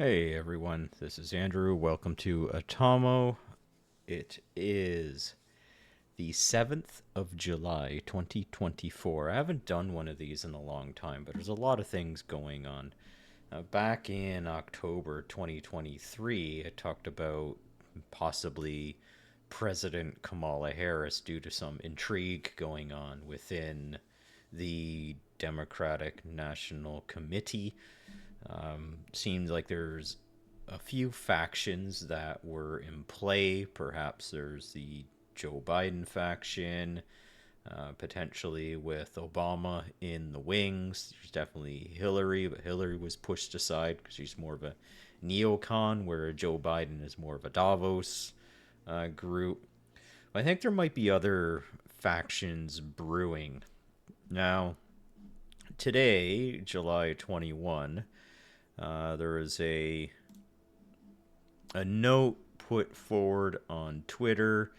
Hey everyone, this is Andrew. Welcome to Atomo. It is the 7th of July 2024. I haven't done one of these in a long time, but there's a lot of things going on. Back in October 2023, I talked about possibly President Kamala Harris due to some intrigue going on within the Democratic National Committee. Seems like there's a few factions that were in play. Perhaps there's the Joe Biden faction, potentially with Obama in the wings. There's definitely Hillary, but Hillary was pushed aside because she's more of a neocon, where Joe Biden is more of a Davos group. I think there might be other factions brewing. Now, today, July 21, there is a note put forward on Twitter,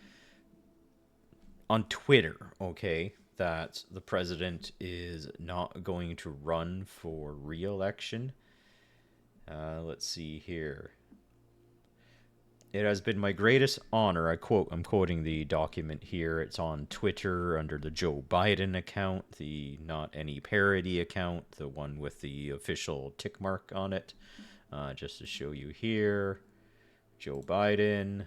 okay, that the president is not going to run for re-election. Let's see here. It has been my greatest honor. I'm quoting the document here. It's on Twitter under the Joe Biden account, the not any parody account, the one with the official tick mark on it. Just to show you here, Joe Biden.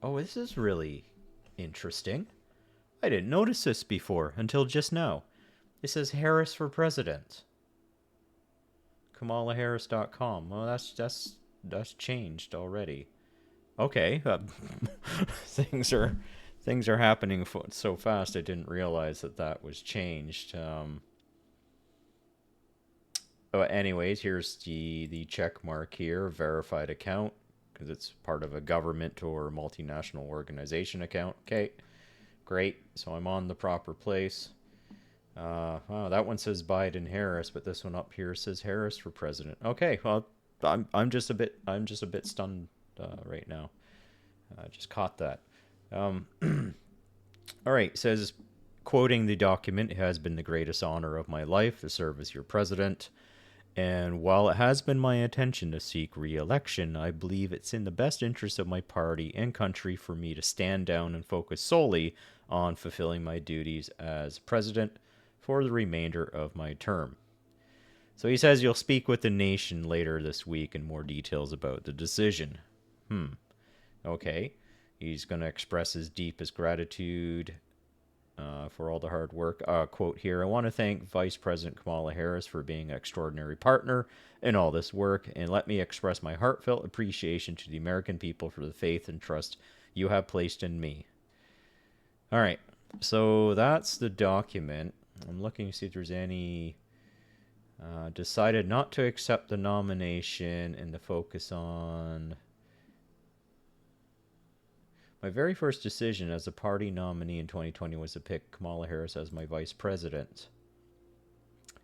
Oh, this is really interesting. I didn't notice this before until just now. It says Harris for president. KamalaHarris.com. Well, that's changed already. Okay, things are things are happening so fast. I didn't realize that was changed. Anyways, here's the check mark here, verified account, because it's part of a government or multinational organization account. Okay, great. So I'm on the proper place. Oh, that one says Biden Harris, but this one up here says Harris for president. Okay, well, I'm just a bit stunned right now. I just caught that. Um, all right, it says, quoting the document, it has been the greatest honor of my life to serve as your president. And while it has been my intention to seek re-election, I believe it's in the best interest of my party and country for me to stand down and focus solely on fulfilling my duties as president for the remainder of my term. So he says you'll speak with the nation later this week in more details about the decision. Okay. He's going to express his deepest gratitude for all the hard work. Quote here, I want to thank Vice President Kamala Harris for being an extraordinary partner in all this work, and let me express my heartfelt appreciation to the American people for the faith and trust you have placed in me. All right, so that's the document. I'm looking to see if there's any... decided not to accept the nomination and to focus on... My very first decision as a party nominee in 2020 was to pick Kamala Harris as my vice president.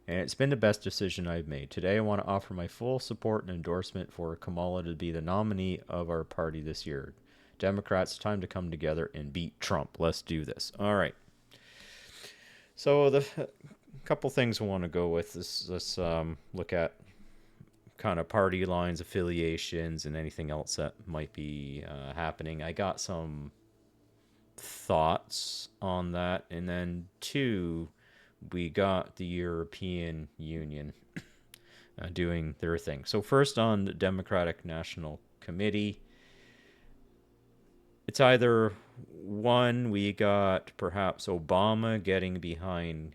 And it's been the best decision I've made. Today I want to offer my full support and endorsement for Kamala to be the nominee of our party this year. Democrats, time to come together and beat Trump. Let's do this. All right. So the couple things I want to go with is let's look at kind of party lines, affiliations, and anything else that might be happening. I got some thoughts on that. And then two, we got the European Union doing their thing. So first on the Democratic National Committee, it's either one, we got perhaps Obama getting behind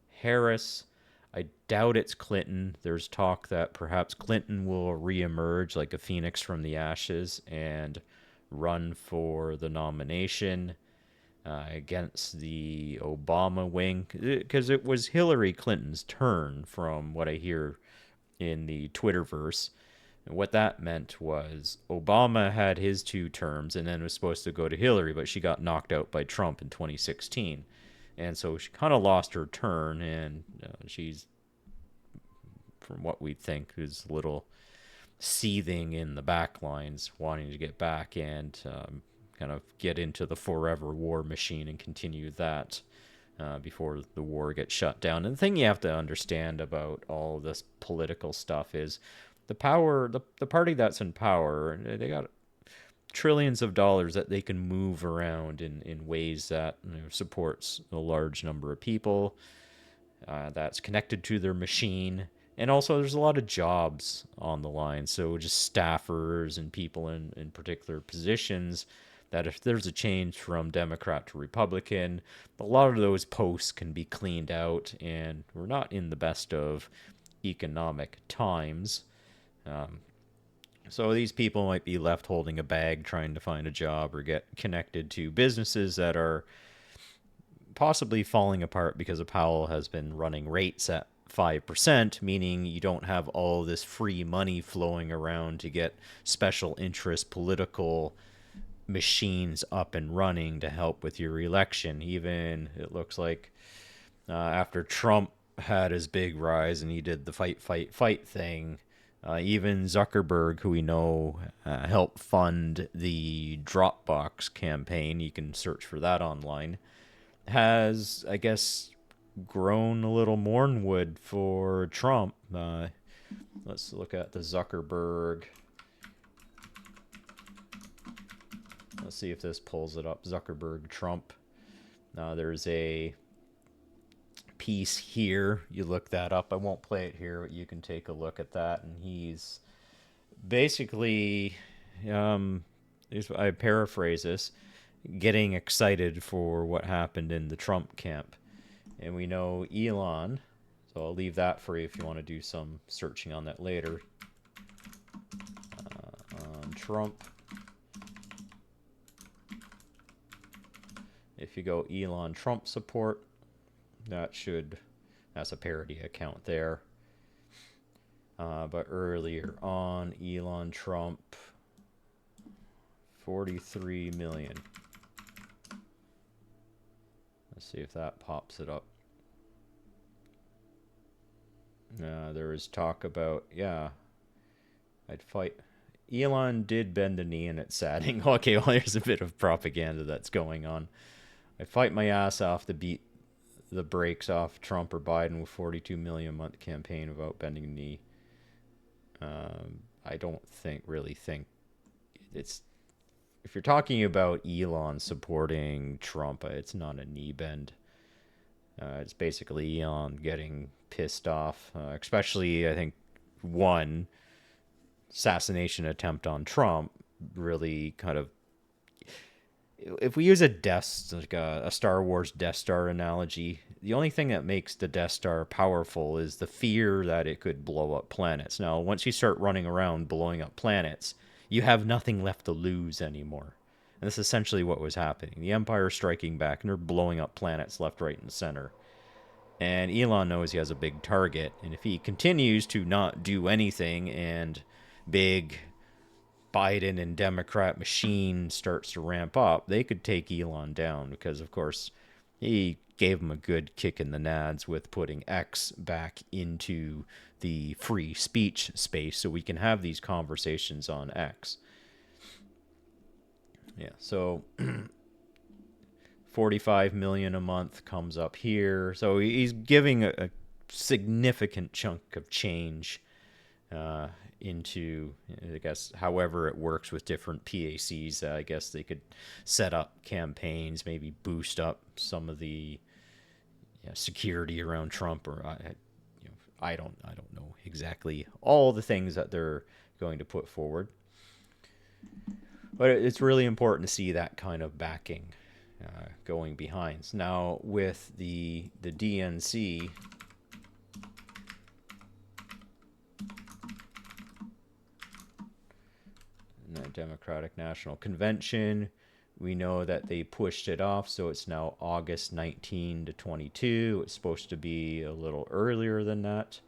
Harris. I doubt it's Clinton. There's talk that perhaps Clinton will reemerge like a phoenix from the ashes and run for the nomination against the Obama wing, because it was Hillary Clinton's turn from what I hear in the Twitterverse. And what that meant was Obama had his 2 terms and then was supposed to go to Hillary, but she got knocked out by Trump in 2016. And so she kind of lost her turn, and she's, from what we think, is a little seething in the back lines, wanting to get back and kind of get into the forever war machine and continue that. before the war gets shut down. And the thing you have to understand about all this political stuff is the party that's in power, they got trillions of dollars that they can move around in ways that supports a large number of people, that's connected to their machine. And also, there's a lot of jobs on the line. So, just staffers and people in particular positions that if there's a change from Democrat to Republican, a lot of those posts can be cleaned out. And we're not in the best of economic times. So, these people might be left holding a bag trying to find a job or get connected to businesses that are possibly falling apart because Powell has been running rates at 5%, meaning you don't have all this free money flowing around to get special interest political machines up and running to help with your election. Even it looks like after Trump had his big rise and he did the fight, fight, fight thing, even Zuckerberg, who we know helped fund the Dropbox campaign, you can search for that online, has, I guess, grown a little mournwood for Trump. Let's look at the Zuckerberg. Let's see if this pulls it up. Zuckerberg, Trump. There's a piece here. You look that up. I won't play it here, but you can take a look at that. And he's basically, I paraphrase this, getting excited for what happened in the Trump camp. And we know Elon, so I'll leave that for you if you want to do some searching on that later. On Trump. If you go Elon Trump support, that's a parody account there. But earlier on, Elon Trump, 43 million. Let's see if that pops it up. There was talk about, I'd fight. Elon did bend the knee, and it's saddening. Okay, well, there's a bit of propaganda that's going on. I'd fight my ass off to beat the brakes off Trump or Biden with 42 million a month campaign without bending a knee. I don't really think it's, if you're talking about Elon supporting Trump, it's not a knee bend. It's basically Elon getting pissed off, especially, I think, one assassination attempt on Trump really kind of, if we use a Star Wars Death Star analogy, the only thing that makes the Death Star powerful is the fear that it could blow up planets. Now, once you start running around blowing up planets, you have nothing left to lose anymore. And this is essentially what was happening. The Empire is striking back, and they're blowing up planets left, right, and center. And Elon knows he has a big target, and if he continues to not do anything and big Biden and Democrat machine starts to ramp up, they could take Elon down because, of course, he gave him a good kick in the nads with putting X back into the free speech space so we can have these conversations on X. Yeah, so 45 million a month comes up here. So he's giving a significant chunk of change into, I guess, however it works with different PACs. I guess they could set up campaigns, maybe boost up some of the security around Trump, or I don't know exactly all the things that they're going to put forward. But it's really important to see that kind of backing going behind. Now with the DNC, the Democratic National Convention, we know that they pushed it off, so it's now August 19 to 22. It's supposed to be a little earlier than that.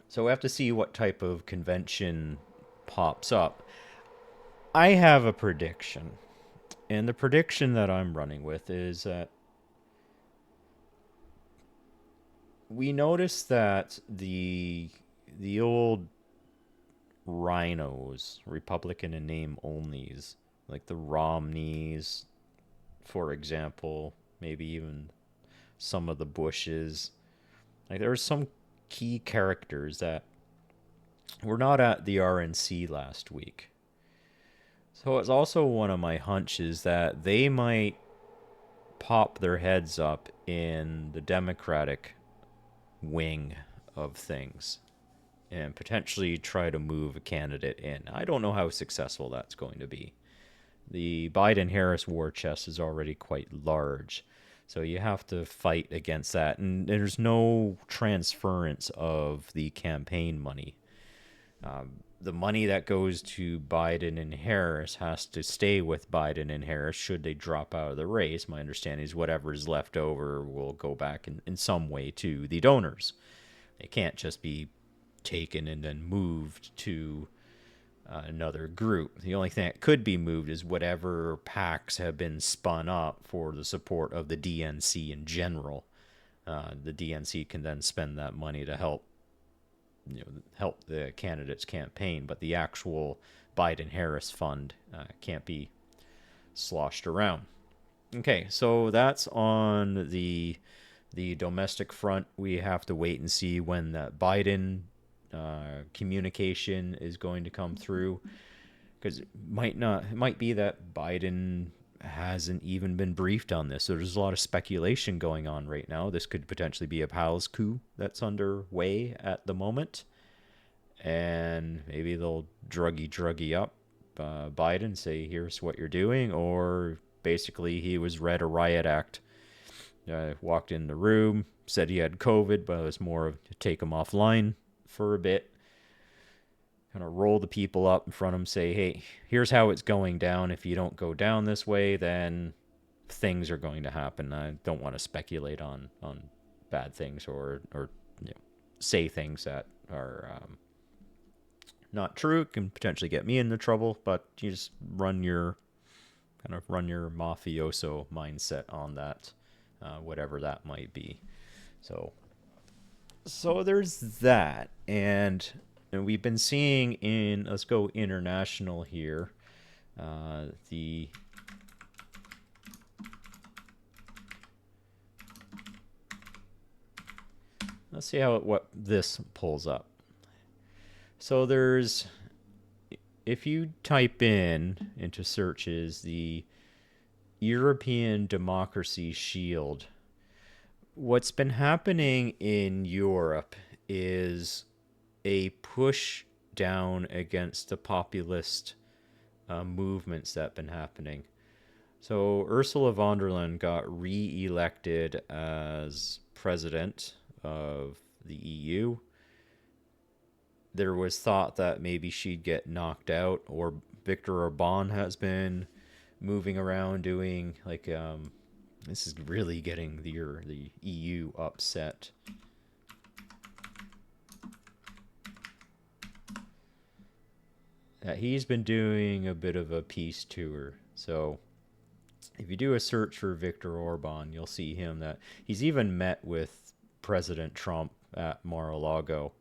So we have to see what type of convention pops up. I have a prediction, and the prediction that I'm running with is that we noticed that the old rhinos, Republican in name onlys, like the Romneys, for example, maybe even some of the Bushes. Like there are some key characters that were not at the RNC last week. So it's also one of my hunches that they might pop their heads up in the Democratic wing of things and potentially try to move a candidate in. I don't know how successful that's going to be. The Biden Harris war chest is already quite large. So you have to fight against that. And there's no transference of the campaign money. The money that goes to Biden and Harris has to stay with Biden and Harris should they drop out of the race. My understanding is whatever is left over will go back in some way to the donors. It can't just be taken and then moved to another group. The only thing that could be moved is whatever PACs have been spun up for the support of the DNC in general. The DNC can then spend that money to help the candidate's campaign, but the actual Biden-Harris fund can't be sloshed around. Okay, so that's on the domestic front. We have to wait and see when that Biden communication is going to come through, because it might be that Biden hasn't even been briefed on this. So there's a lot of speculation going on right now. This could potentially be a palace coup that's underway at the moment, and maybe they'll druggy up Biden, say here's what you're doing, or basically he was read a riot act, walked in the room, said he had COVID, but it was more of to take him offline for a bit, kind of roll the people up in front of him, say, hey, here's how it's going down. If you don't go down this way, then things are going to happen. I don't want to speculate on bad things or say things that are not true. It can potentially get me into trouble, but you just run your mafioso mindset on that, whatever that might be. So there's that, and we've been seeing let's go international here. Let's see what this pulls up. So if you type into searches the European Democracy Shield, what's been happening in Europe is a push down against the populist movements that have been happening. So Ursula von der Leyen got re-elected as president of the EU. There was thought that maybe she'd get knocked out, or Viktor Orban has been moving around doing this is really getting the EU upset. He's been doing a bit of a peace tour. So if you do a search for Viktor Orban, you'll see him that he's even met with President Trump at Mar-a-Lago.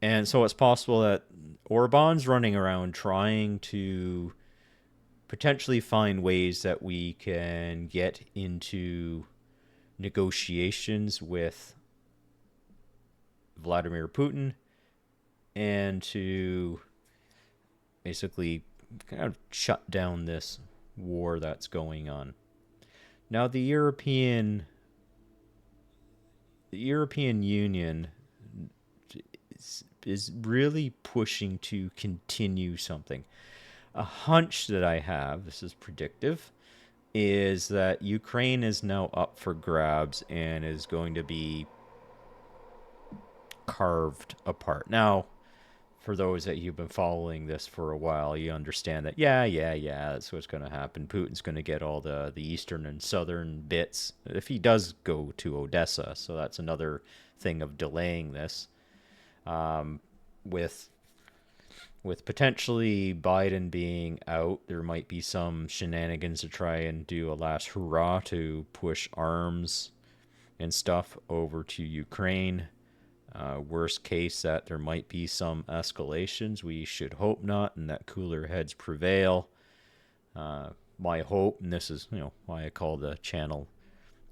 And so it's possible that Orban's running around trying to potentially find ways that we can get into negotiations with Vladimir Putin and to basically kind of shut down this war that's going on. Now the European Union is really pushing to continue something. A hunch that I have, this is predictive, is that Ukraine is now up for grabs and is going to be carved apart. Now, for those that you've been following this for a while, you understand that, yeah, that's what's going to happen. Putin's going to get all the eastern and southern bits if he does go to Odessa. So that's another thing of delaying this. With potentially Biden being out, there might be some shenanigans to try and do a last hurrah to push arms and stuff over to Ukraine. Worst case, that there might be some escalations. We should hope not, and that cooler heads prevail. my hope, and this is why I call the channel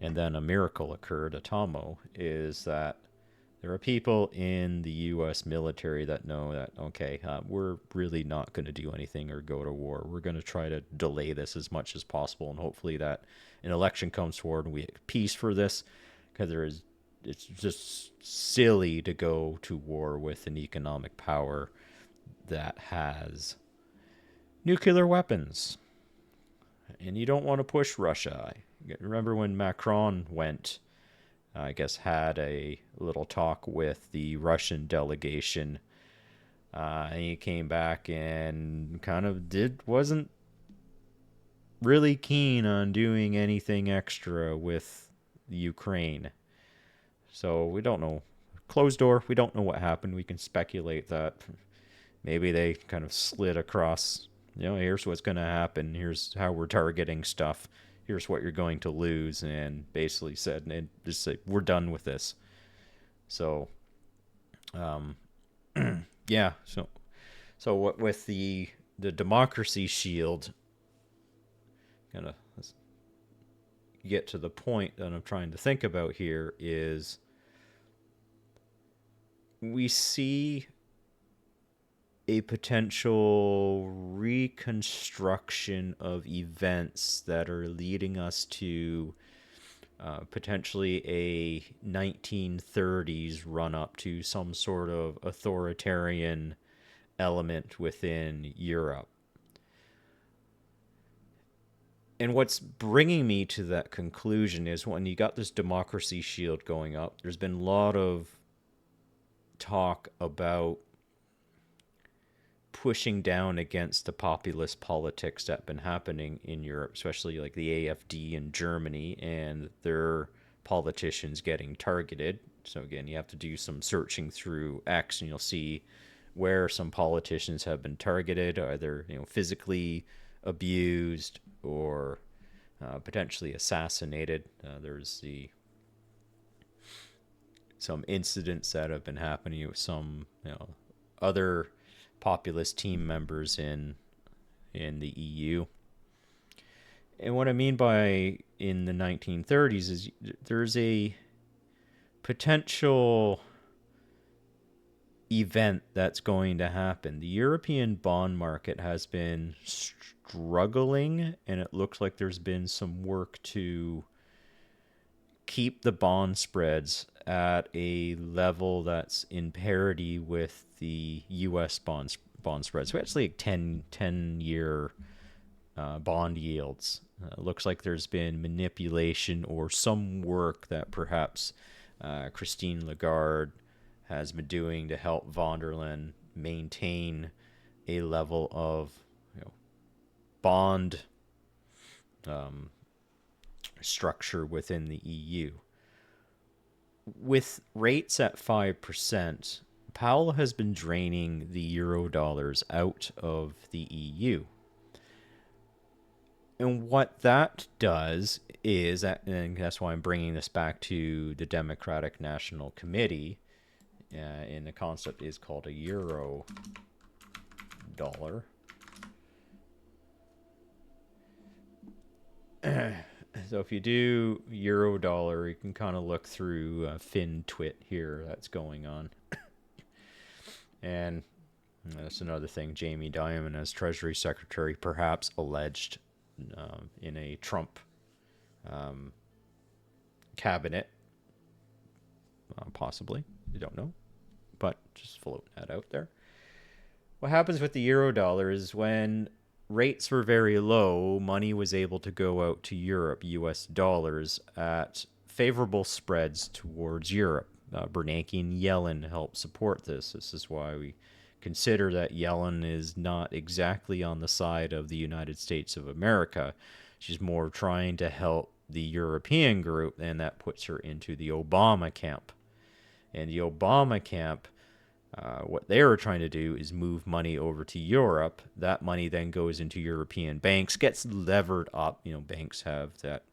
"And Then a Miracle Occurred" a Tomo, is that there are people in the U.S. military that know that, okay, we're really not going to do anything or go to war. We're going to try to delay this as much as possible, and hopefully that an election comes forward and we have peace for this, because it's just silly to go to war with an economic power that has nuclear weapons. And you don't want to push Russia. Remember when Macron went, I guess, had a little talk with the Russian delegation. And he came back and kind of wasn't really keen on doing anything extra with Ukraine. So we don't know. Closed door, we don't know what happened. We can speculate that maybe they kind of slid across, here's what's going to happen. Here's how we're targeting stuff. Here's what you're going to lose. And basically said, and just say, we're done with this. So, yeah. So what with the democracy shield, kind of get to the point that I'm trying to think about here, is we see a potential reconstruction of events that are leading us to potentially a 1930s run up to some sort of authoritarian element within Europe. And what's bringing me to that conclusion is when you got this democracy shield going up, there's been a lot of talk about pushing down against the populist politics that have been happening in Europe, especially like the AfD in Germany, and their politicians getting targeted. So again, you have to do some searching through X, and you'll see where some politicians have been targeted, either physically abused or potentially assassinated. There's some incidents that have been happening with some other populist team members in the EU. And what I mean by in the 1930s is there's a potential event that's going to happen. The European bond market has been struggling, and it looks like there's been some work to keep the bond spreads at a level that's in parity with the U.S. bond spreads. So actually 10-year bond yields. Looks like there's been manipulation or some work that perhaps Christine Lagarde has been doing to help von der Leyen maintain a level of bond structure within the EU. With rates at 5%, Powell has been draining the euro dollars out of the EU. And what that does is, and that's why I'm bringing this back to the Democratic National Committee, and the concept is called a euro dollar. So if you do euro dollar, you can kind of look through FinTwit here that's going on. And that's another thing. Jamie Dimon, as Treasury Secretary, perhaps alleged in a Trump cabinet. Possibly. You don't know. But just floating that out there. What happens with the euro dollar is when rates were very low, money was able to go out to Europe, US dollars, at favorable spreads towards Europe. Bernanke and Yellen helped support this. This is why we consider that Yellen is not exactly on the side of the United States of America. She's more trying to help the European group, and that puts her into the Obama camp. And the Obama camp, what they were trying to do is move money over to Europe. That money then goes into European banks, gets levered up. Banks have that.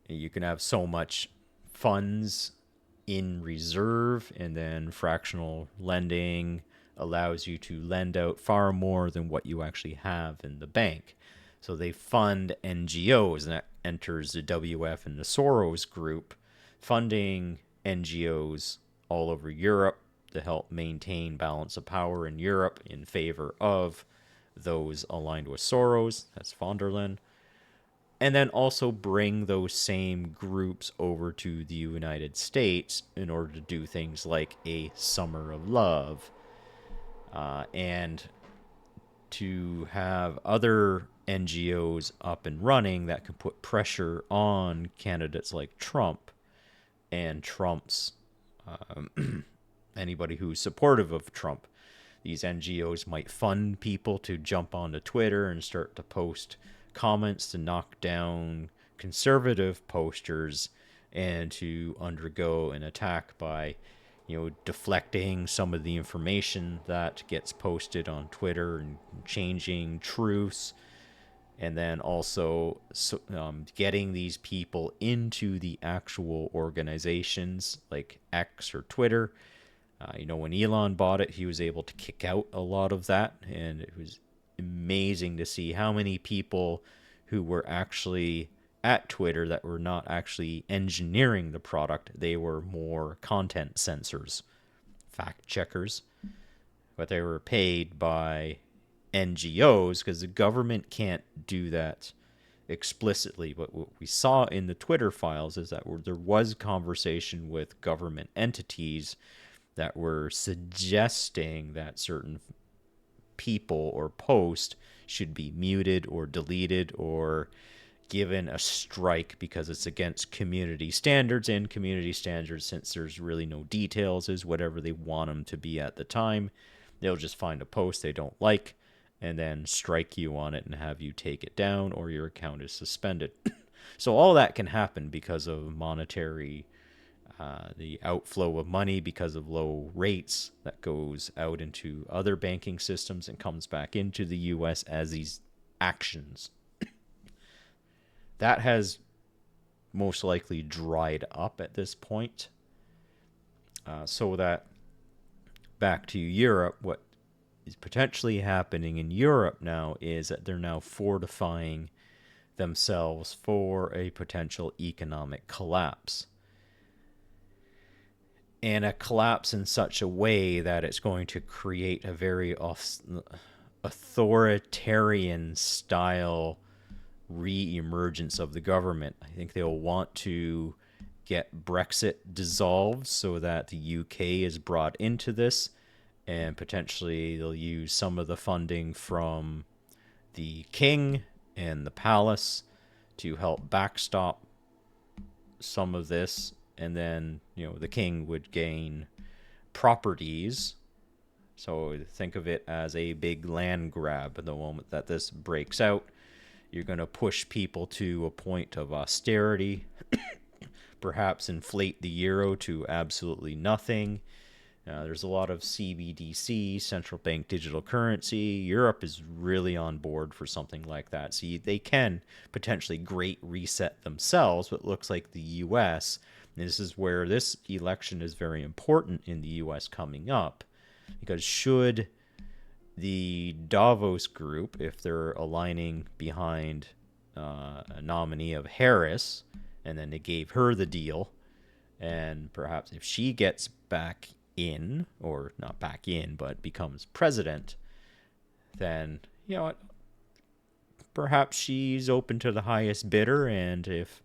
You can have so much funds in reserve, and then fractional lending, allows you to lend out far more than what you actually have in the bank. So they fund NGOs, and that enters the WF and the Soros group, funding NGOs all over Europe to help maintain balance of power in Europe in favor of those aligned with Soros. That's von der Leyen. And then also bring those same groups over to the United States in order to do things like a Summer of Love, and to have other NGOs up and running that can put pressure on candidates like Trump and Trump's anybody who's supportive of Trump. These NGOs might fund people to jump onto Twitter and start to post comments to knock down conservative posters and to undergo an attack by, deflecting some of the information that gets posted on Twitter and changing truths. And then also getting these people into the actual organizations like X or Twitter. When Elon bought it, he was able to kick out a lot of that. And it was amazing to see how many people who were actually at Twitter that were not actually engineering the product. They were more content censors, fact checkers, but they were paid by NGOs because the government can't do that explicitly. But what we saw in the Twitter files is that there was conversation with government entities that were suggesting that certain people or posts should be muted or deleted or given a strike because it's against community standards. And community standards, since there's really no details, is whatever they want them to be at the time. They'll just find a post they don't like and then strike you on it and have you take it down, or your account is suspended. So all that can happen because of monetary, the outflow of money because of low rates that goes out into other banking systems and comes back into the U.S. as these actions. That has most likely dried up at this point. So that back to Europe, what is potentially happening in Europe now is that they're now fortifying themselves for a potential economic collapse. And a collapse in such a way that it's going to create a very authoritarian style re-emergence of the government. I think they'll want to get Brexit dissolved so that the UK is brought into this, and potentially they'll use some of the funding from the King and the Palace to help backstop some of this. And then, the King would gain properties. So think of it as a big land grab. The moment that this breaks out, you're going to push people to a point of austerity, perhaps inflate the euro to absolutely nothing. There's a lot of CBDC, central bank digital currency. Europe is really on board for something like that. See, they can potentially great reset themselves, but it looks like the U.S., and this is where this election is very important in the U.S. coming up, because should the Davos group, if they're aligning behind a nominee of Harris, and then they gave her the deal, and perhaps if she gets back in, or not back in, but becomes president, then, perhaps she's open to the highest bidder, and if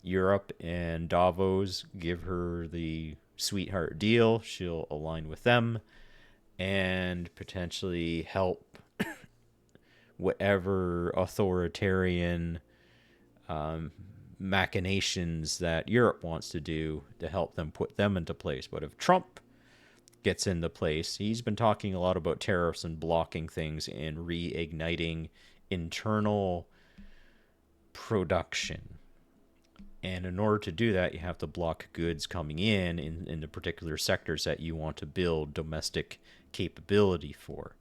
Europe and Davos give her the sweetheart deal, she'll align with them and potentially help whatever authoritarian machinations that Europe wants to do to help them put them into place. But if Trump gets into place, he's been talking a lot about tariffs and blocking things and reigniting internal production. And in order to do that, you have to block goods coming in the particular sectors that you want to build domestic capability for.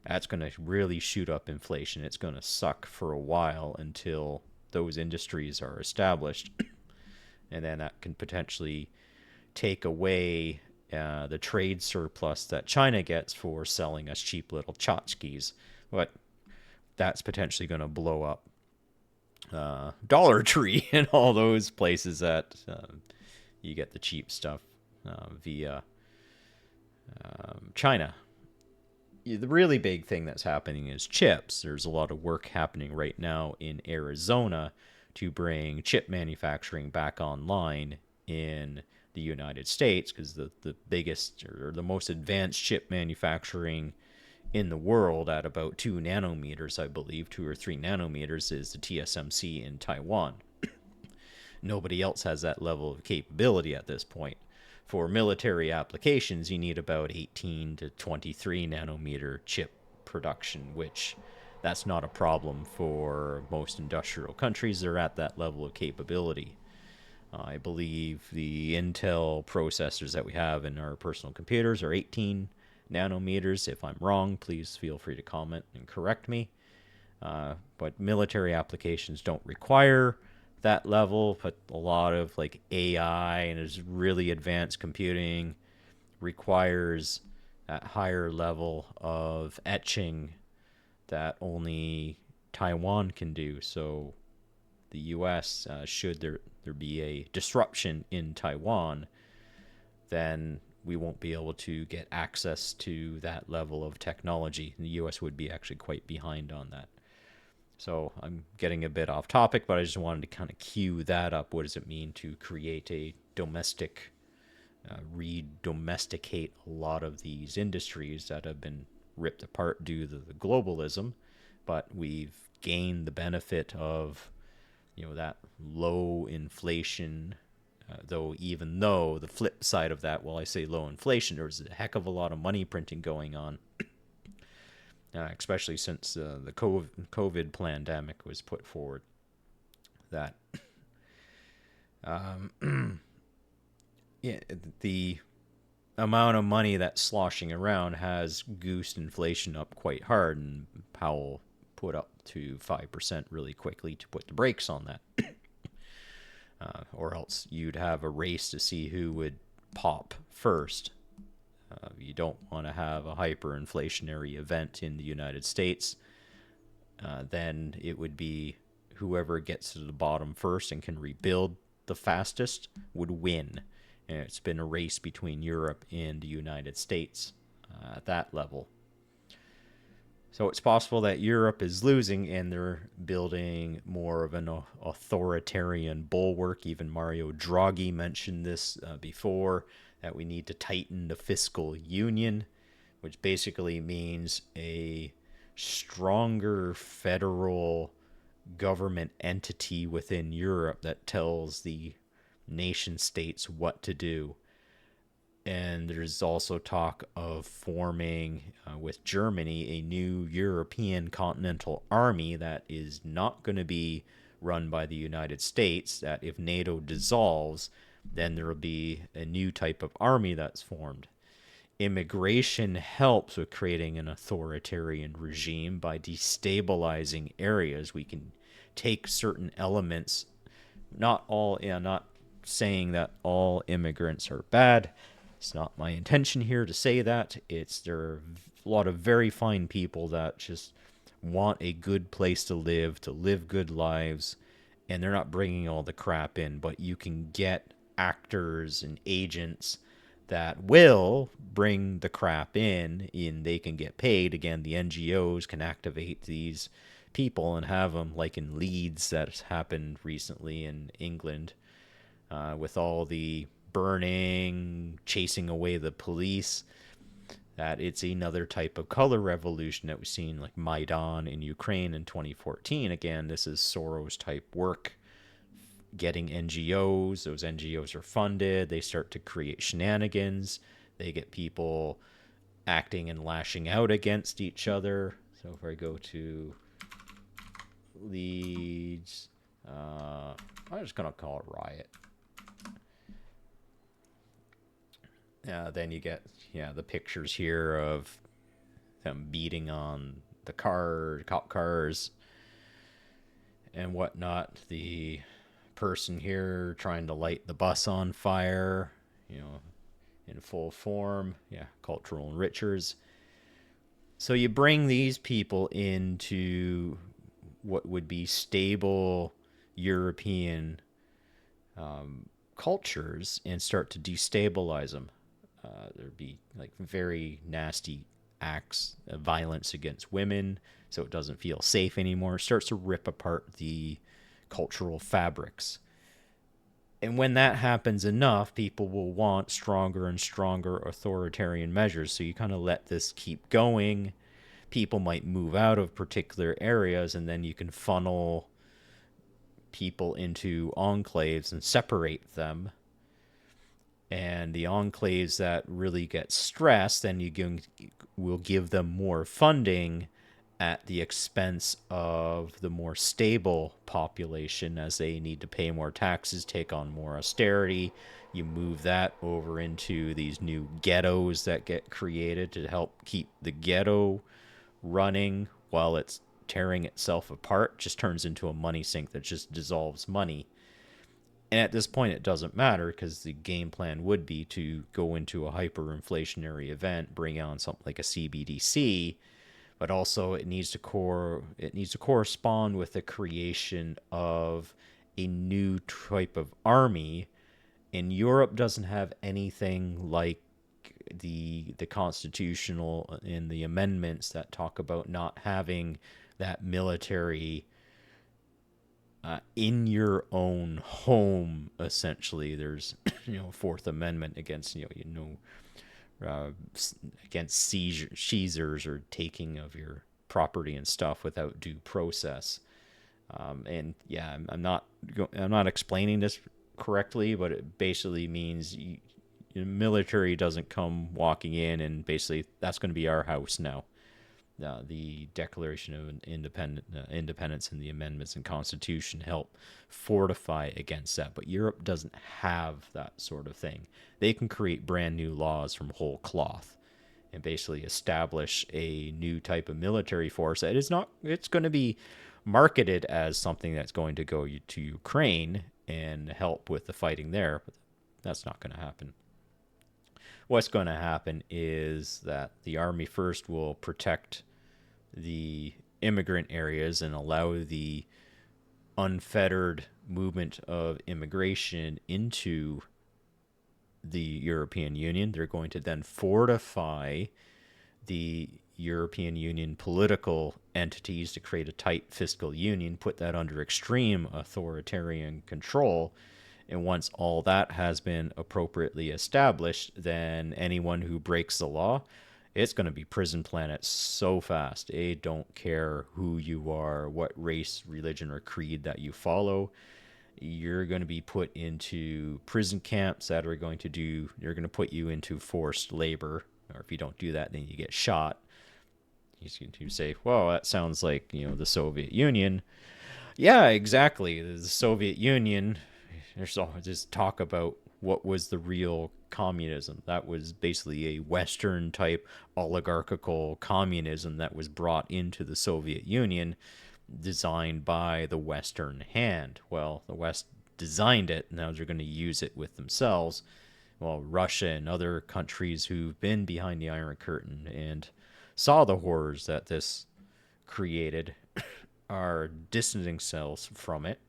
That's going to really shoot up inflation. It's going to suck for a while until those industries are established. And then that can potentially take away the trade surplus that China gets for selling us cheap little tchotchkes. But that's potentially going to blow up Dollar Tree and all those places that you get the cheap stuff via China. The really big thing that's happening is chips. There's a lot of work happening right now in Arizona to bring chip manufacturing back online in the United States, because the biggest or the most advanced chip manufacturing in the world at about 2 nanometers, I believe, 2 or 3 nanometers, is the TSMC in Taiwan. Nobody else has that level of capability at this point. For military applications, you need about 18 to 23 nanometer chip production, which that's not a problem for most industrial countries. They're at that level of capability. I believe the Intel processors that we have in our personal computers are 18 nanometers. If I'm wrong, please feel free to comment and correct me. But military applications don't require that level, but a lot of like AI and is really advanced computing requires that higher level of etching that only Taiwan can do. So the US, should there be a disruption in Taiwan, then we won't be able to get access to that level of technology. The US would be actually quite behind on that. So I'm getting a bit off topic, but I just wanted to kind of cue that up. What does it mean to create a domestic, re-domesticate a lot of these industries that have been ripped apart due to the globalism, but we've gained the benefit of, that low inflation, though even though the flip side of that, while I say low inflation, there's a heck of a lot of money printing going on, especially since the COVID pandemic was put forward. That yeah, the amount of money that's sloshing around has goosed inflation up quite hard, and Powell put up to 5% really quickly to put the brakes on that. Or else you'd have a race to see who would pop first. You don't want to have a hyperinflationary event in the United States. Then it would be whoever gets to the bottom first and can rebuild the fastest would win. And it's been a race between Europe and the United States at that level. So it's possible that Europe is losing and they're building more of an authoritarian bulwark. Even Mario Draghi mentioned this before, that we need to tighten the fiscal union, which basically means a stronger federal government entity within Europe that tells the nation states what to do. And there's also talk of forming, with Germany, a new European Continental Army that is not going to be run by the United States, that if NATO dissolves, then there will be a new type of army that's formed. Immigration helps with creating an authoritarian regime by destabilizing areas. We can take certain elements, not saying that all immigrants are bad. It's not my intention here to say that. There are a lot of very fine people that just want a good place to live good lives, and they're not bringing all the crap in. But you can get actors and agents that will bring the crap in, and they can get paid. Again, the NGOs can activate these people and have them, like in Leeds, that's happened recently in England, with all the burning, chasing away the police, that it's another type of color revolution that we've seen, like Maidan in Ukraine in 2014. Again, this is Soros type work, getting NGOs. Those NGOs are funded. They start to create shenanigans. They get people acting and lashing out against each other. So if I go to Leeds, I'm just going to call it riot. Then you get the pictures here of them beating on the cop cars and whatnot. The person here trying to light the bus on fire, in full form. Yeah, cultural enrichers. So you bring these people into what would be stable European cultures and start to destabilize them. There'd be like very nasty acts of violence against women, so it doesn't feel safe anymore. It starts to rip apart the cultural fabrics. And when that happens enough, people will want stronger and stronger authoritarian measures. So you kind of let this keep going. People might move out of particular areas, and then you can funnel people into enclaves and separate them. And the enclaves that really get stressed, then will give them more funding at the expense of the more stable population as they need to pay more taxes, take on more austerity. You move that over into these new ghettos that get created to help keep the ghetto running while it's tearing itself apart. Just turns into a money sink that just dissolves money. And at this point, it doesn't matter because the game plan would be to go into a hyperinflationary event, bring on something like a CBDC, but also it needs to correspond with the creation of a new type of army. And Europe doesn't have anything like the constitutional and the amendments that talk about not having that military in your own home. Essentially, there's Fourth Amendment against against seizures or taking of your property and stuff without due process. And yeah, I'm not explaining this correctly, but it basically means military doesn't come walking in and basically that's going to be our house now. The Declaration of Independence and the amendments and Constitution help fortify against that. But Europe doesn't have that sort of thing. They can create brand new laws from whole cloth and basically establish a new type of military force that is not. It's going to be marketed as something that's going to go to Ukraine and help with the fighting there. But that's not going to happen. What's going to happen is that the army first will protect the immigrant areas and allow the unfettered movement of immigration into the European Union. They're going to then fortify the European Union political entities to create a tight fiscal union, put that under extreme authoritarian control. And once all that has been appropriately established, then anyone who breaks the law, it's going to be prison planet so fast. They don't care who you are, what race, religion, or creed that you follow. You're going to be put into prison camps that are going to they're going to put you into forced labor. Or if you don't do that, then you get shot. He's going to say, well, that sounds like, the Soviet Union. Yeah, exactly. The Soviet Union, there's all this talk about what was the real communism. That was basically a Western type oligarchical communism that was brought into the Soviet Union, designed by the Western hand. Well, the West designed it, now they're going to use it with themselves. Well, Russia and other countries who've been behind the Iron Curtain and saw the horrors that this created are distancing themselves from it.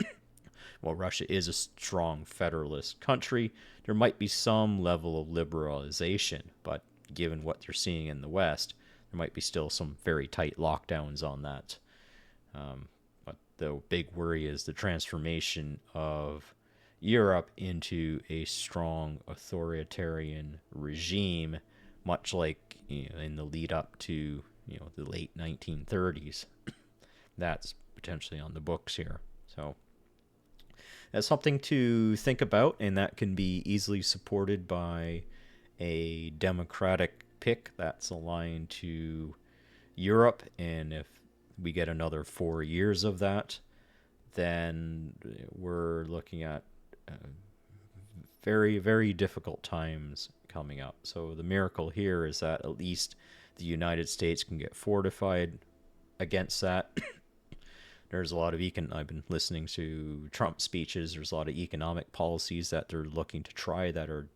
While Russia is a strong federalist country, there might be some level of liberalization, but given what they're seeing in the West, there might be still some very tight lockdowns on that. But the big worry is the transformation of Europe into a strong authoritarian regime, much like in the lead up to the late 1930s. That's potentially on the books here. So that's something to think about, and that can be easily supported by a Democratic pick that's aligned to Europe. And if we get another 4 years of that, then we're looking at very, very difficult times coming up. So the miracle here is that at least the United States can get fortified against that. There's a lot of I've been listening to Trump speeches. There's a lot of economic policies that they're looking to try that are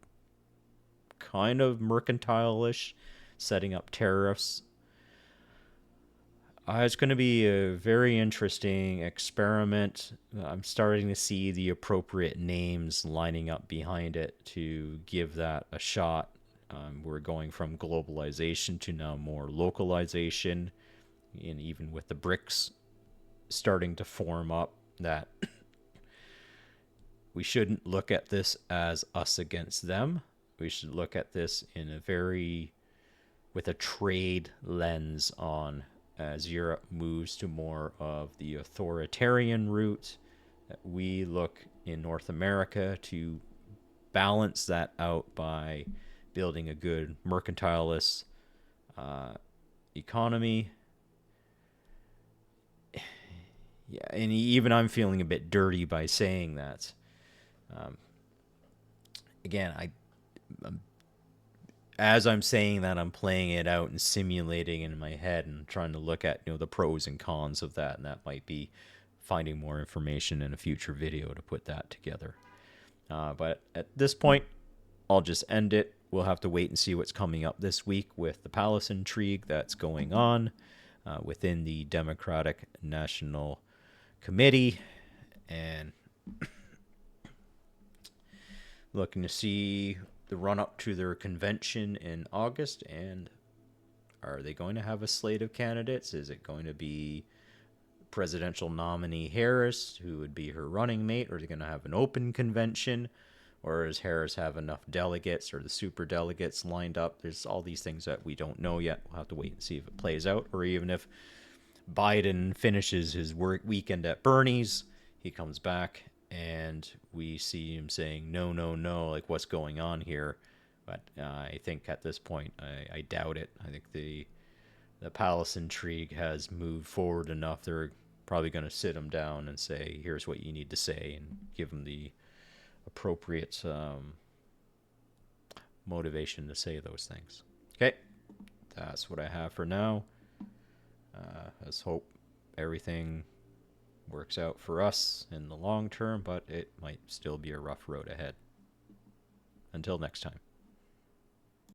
kind of mercantile-ish, setting up tariffs. It's going to be a very interesting experiment. I'm starting to see the appropriate names lining up behind it to give that a shot. We're going from globalization to now more localization, and even with the BRICS starting to form up, that we shouldn't look at this as us against them. We should look at this in a very, with a trade lens on, as Europe moves to more of the authoritarian route, that we look in North America to balance that out by building a good mercantilist economy. Yeah, and even I'm feeling a bit dirty by saying that. Again, as I'm saying that, I'm playing it out and simulating in my head and trying to look at the pros and cons of that, and that might be finding more information in a future video to put that together. But at this point, I'll just end it. We'll have to wait and see what's coming up this week with the palace intrigue that's going on within the Democratic National Committee, and looking to see the run up to their convention in August. And are they going to have a slate of candidates? Is it going to be presidential nominee Harris, who would be her running mate, or are they going to have an open convention? Or does Harris have enough delegates or the super delegates lined up? There's all these things that we don't know yet. We'll have to wait and see if it plays out, or even if Biden finishes his weekend at Bernie's, he comes back and we see him saying, no, no, no, like, what's going on here? But I think at this point, I doubt it. I think the palace intrigue has moved forward enough. They're probably going to sit him down and say, here's what you need to say, and give him the appropriate motivation to say those things. Okay, that's what I have for now. Let's hope everything works out for us in the long term, but it might still be a rough road ahead. Until next time.